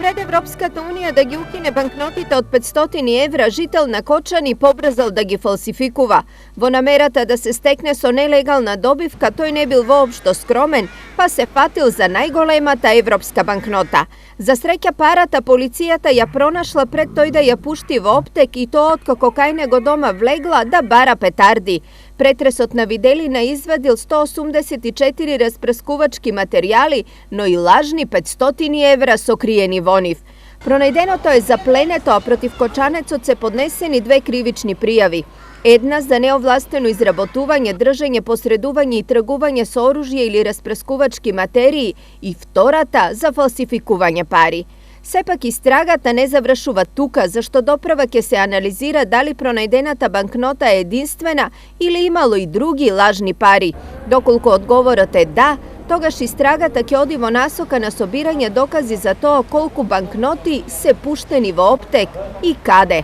Пред Европската унија да ги укине банкнотите од 500 евра, жител на Кочани побрзал да ги фалсификува. Во намерата да се стекне со нелегална добивка, тој не бил воопшто скромен, па се фатил за најголемата европска банкнота. За среќа парата полицијата ја пронашла пред тој да ја пушти во оптек и тоа откако кај него дома влегла да бара петарди. Претресот на виделина извадил 184 распрскувачки материјали, но и лажни 500 евра сокриени во нив. Пронајденото е запленето, а против кочанецот се поднесени 2 кривични пријави. Една за неовластено изработување, држење, посредување и тргување со оружје или распрскувачки материи и втората за фалсификување пари. Сепак истрагата не завршува тука, зашто доправа ќе се анализира дали пронајдената банкнота е единствена или имало и други лажни пари. Доколку одговорот е да, тогаш истрагата ќе оди во насока на собирање докази за тоа колку банкноти се пуштени во оптек и каде.